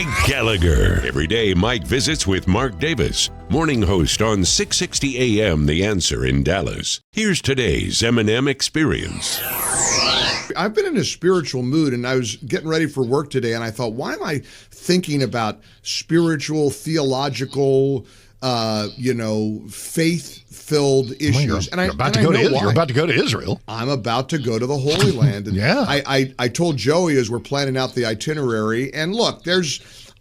Mike Gallagher. Every day, Mike visits with Mark Davis, morning host on 660 AM The Answer in Dallas. Here's today's M&M Experience. I've been in a spiritual mood, and I was getting ready for work today, and I thought, why am I thinking about spiritual, theological, faith-filled issues? You're about to go to Israel. I'm about to go to the Holy Land. And yeah. I told Joey as we're planning out the itinerary, and look,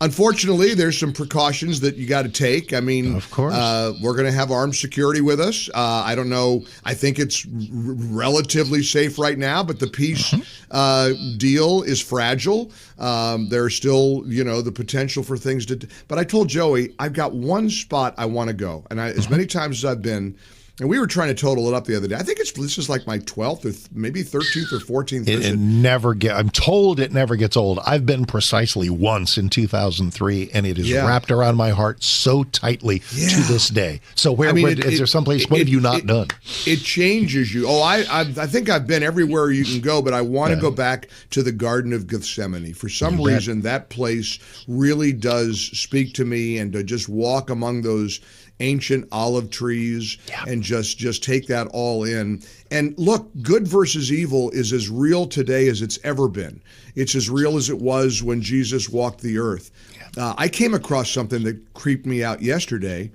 unfortunately, there's some precautions that you got to take. I mean, of course, we're going to have armed security with us. I don't know. I think it's relatively safe right now, but the peace deal is fragile. There's still, the potential for things to. But I told Joey, I've got one spot I want to go, and as many times as I've been. And we were trying to total it up the other day. I think this is like my 12th or maybe 13th or 14th visit. I'm told it never gets old. I've been precisely once in 2003, and it is wrapped around my heart so tightly to this day. So is there someplace, what have you not done? It changes you. Oh, I think I've been everywhere you can go, but I want to go back to the Garden of Gethsemane. For some reason, that place really does speak to me, and to just walk among those ancient olive trees and just take that all in. And look, good versus evil is as real today as it's ever been. It's as real as it was when Jesus walked the earth. I came across something that creeped me out yesterday,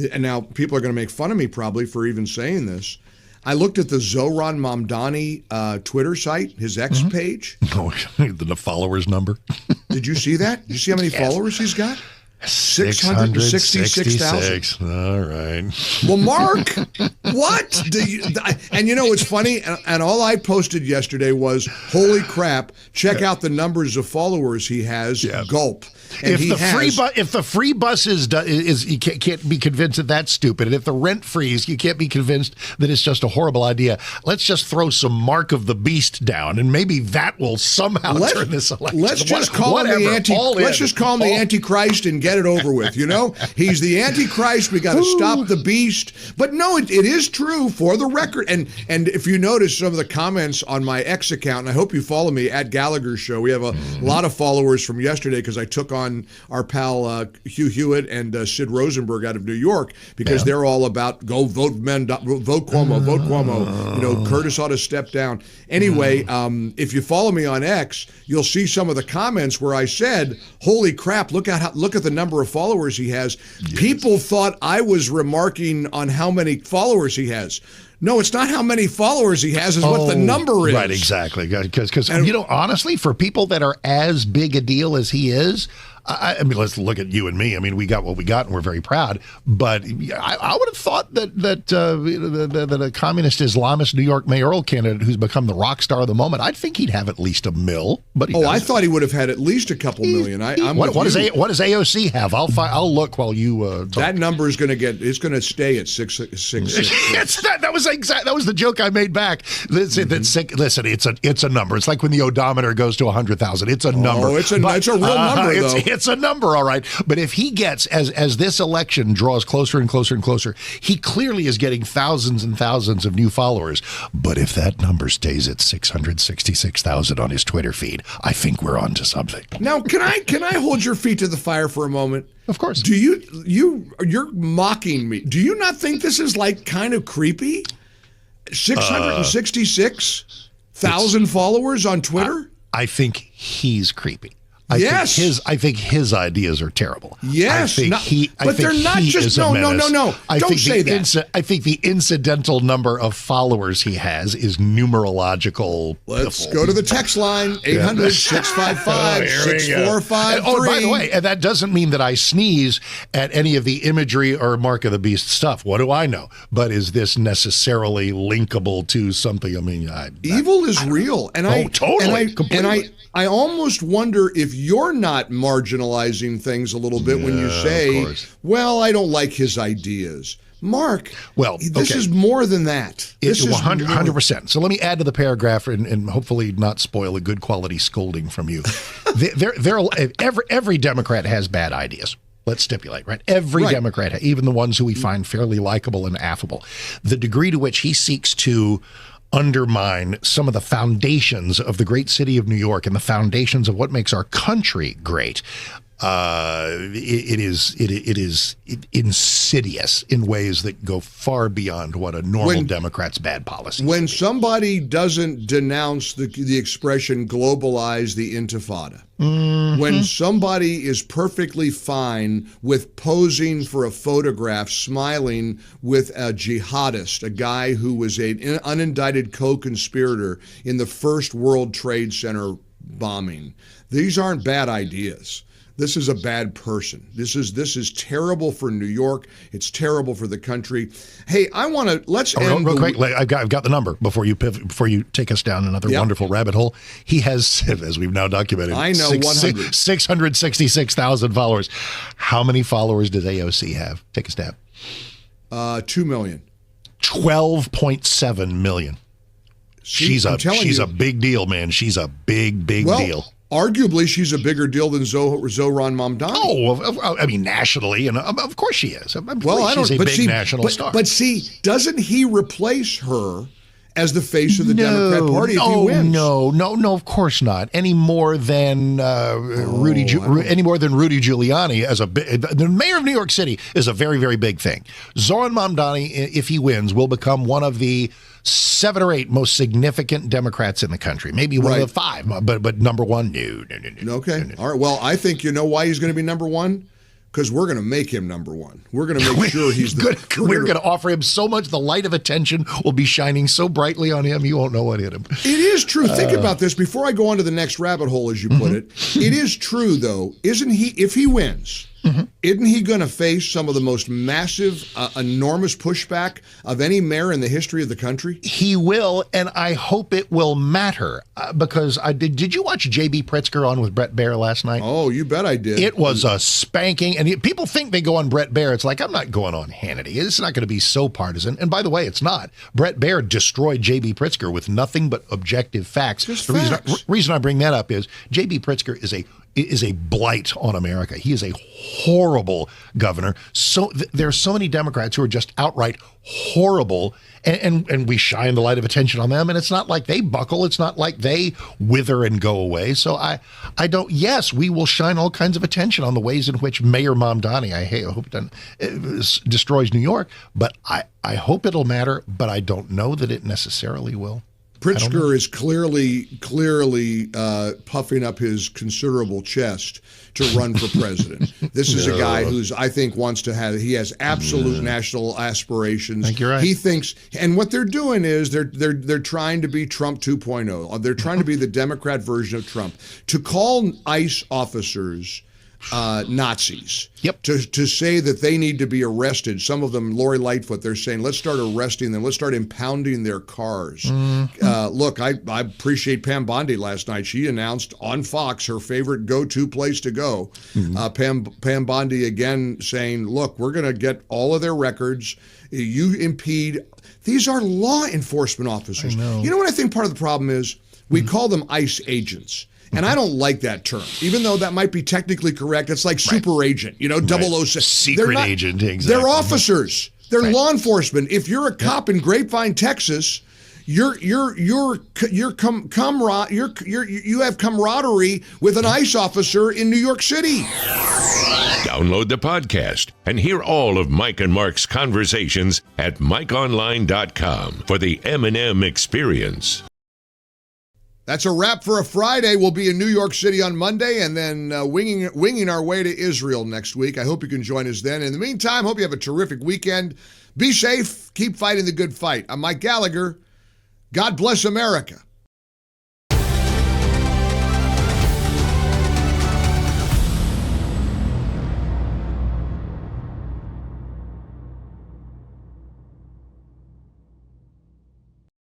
and now people are going to make fun of me probably for even saying this. I looked at the Zohran Mamdani Twitter site, his X page. Oh, the followers number. Did you see that? Did you see how many followers he's got? 666,000. All right. Well, Mark, what do you? And what's funny? And all I posted yesterday was, "Holy crap! Check out the numbers of followers he has." Gulp. And if the free bus is you can't be convinced that that's stupid, and if the rent freeze, you can't be convinced that it's just a horrible idea. Let's just throw some Mark of the Beast down, and maybe that will somehow turn this election. Let's just call him the Antichrist and get it over with. He's the Antichrist. We got to stop the beast. But no, it is true for the record. And if you notice some of the comments on my X account, and I hope you follow me at Gallagher Show. We have a lot of followers from yesterday because I took on our pal Hugh Hewitt and Sid Rosenberg out of New York, because they're all about go vote men, vote Cuomo. Curtis ought to step down. Anyway, if you follow me on X, you'll see some of the comments where I said, "Holy crap! Look at the number of followers he has." Yes. People thought I was remarking on how many followers he has. No, it's not how many followers he has, is what the number is. Right, exactly. Because honestly, for people that are as big a deal as he is, I mean, let's look at you and me. I mean, we got what we got, and we're very proud. But I would have thought that a communist Islamist New York mayoral candidate who's become the rock star of the moment, I'd think he'd have at least $1 million. But he doesn't. I thought he would have had at least a couple million. What does AOC have? I'll look while you talk. That number is going to stay at 666. That was the joke I made back. Listen, it's a number. It's like when the odometer goes to 100,000. It's a number. Oh, it's a real number though. It's a number, all right. But if he gets, as this election draws closer and closer and closer, he clearly is getting thousands and thousands of new followers. But if that number stays at 666,000 on his Twitter feed, I think we're on to something. Now, can I hold your feet to the fire for a moment? Of course. Do you're mocking me? Do you not think this is like kind of creepy? 666,000 followers on Twitter? I think he's creepy. I think his ideas are terrible. Yes, they're not just no. Don't say that. I think the incidental number of followers he has is numerological. Let's go to the text line 800-655-6453. Oh, by the way, and that doesn't mean that I sneeze at any of the imagery or Mark of the Beast stuff. What do I know? But is this necessarily linkable to something? I mean, evil is real, and totally. I almost wonder if you're not marginalizing things a little bit when you say, well, I don't like his ideas. Mark, this is more than that. It's 100%. So let me add to the paragraph and hopefully not spoil a good quality scolding from you. Every Democrat has bad ideas. Let's stipulate, right? Every Democrat, even the ones who we find fairly likable and affable. The degree to which he seeks to undermine some of the foundations of the great city of New York and the foundations of what makes our country great. it is insidious in ways that go far beyond what a normal Democrat's bad policy. When somebody doesn't denounce the expression globalize the intifada, when somebody is perfectly fine with posing for a photograph, smiling with a jihadist, a guy who was an unindicted co-conspirator in the first World Trade Center bombing, these aren't bad ideas. This is a bad person. This is terrible for New York. It's terrible for the country. Hey, let's end real quick. I've got the number before you take us down another wonderful rabbit hole. He has, as we've now documented, 666,000 followers. How many followers does AOC have? Take a stab. 2 million. 12.7 million. She's a big deal, man. She's a big deal. Arguably, she's a bigger deal than Zohran Mamdani. Oh, I mean, nationally, and of course she is. She's a big national star. But see, doesn't he replace her as the face of the Democrat Party if he wins? No, of course not. Any more than Rudy Giuliani as the mayor of New York City is a very, very big thing. Zohran Mamdani, if he wins, will become one of the 7 or 8 most significant Democrats in the country. Maybe one of the 5, but number one, no. Okay. All right. Well, I think you know why he's going to be number one? Because we're going to make him number one. We're going to make sure he's we're going to offer him so much. The light of attention will be shining so brightly on him, you won't know what hit him. It is true. Think about this before I go on to the next rabbit hole, as you put it. It is true, though, isn't he? If he wins, isn't he going to face some of the most massive, enormous pushback of any mayor in the history of the country? He will, and I hope it will matter because did you watch J.B. Pritzker on with Bret Baier last night? Oh, you bet I did. It was a spanking, and people think they go on Bret Baier. It's like, I'm not going on Hannity. It's not going to be so partisan. And by the way, it's not. Bret Baier destroyed J.B. Pritzker with nothing but objective facts. The reason I bring that up is J.B. Pritzker is a blight on America. He is a horrible governor. So there are so many Democrats who are just outright horrible, and we shine the light of attention on them, and it's not like they buckle. It's not like they wither and go away. So I don't. Yes, we will shine all kinds of attention on the ways in which Mayor Mamdani, I hope, destroys New York, but I hope it'll matter, but I don't know that it necessarily will. Pritzker is clearly puffing up his considerable chest to run for president. This is a guy who's, I think, he has absolute national aspirations. I think you're right. He thinks, and what they're doing is they're trying to be Trump 2.0. They're trying to be the Democrat version of Trump. To call ICE officers Nazis. Yep. To say that they need to be arrested. Some of them, Lori Lightfoot, they're saying, let's start arresting them. Let's start impounding their cars. Look, I appreciate Pam Bondi last night. She announced on Fox her favorite go-to place to go. Pam Bondi again saying, look, we're going to get all of their records. You impede. These are law enforcement officers. You know what I think part of the problem is? We call them ICE agents. And I don't like that term, even though that might be technically correct. It's like super agent, 006. Secret agent, exactly. They're officers. They're law enforcement. If you're a cop in Grapevine, Texas, you have camaraderie with an ICE officer in New York City. Download the podcast and hear all of Mike and Mark's conversations at MikeOnline.com for the M&M experience. That's a wrap for a Friday. We'll be in New York City on Monday and then winging our way to Israel next week. I hope you can join us then. In the meantime, hope you have a terrific weekend. Be safe. Keep fighting the good fight. I'm Mike Gallagher. God bless America.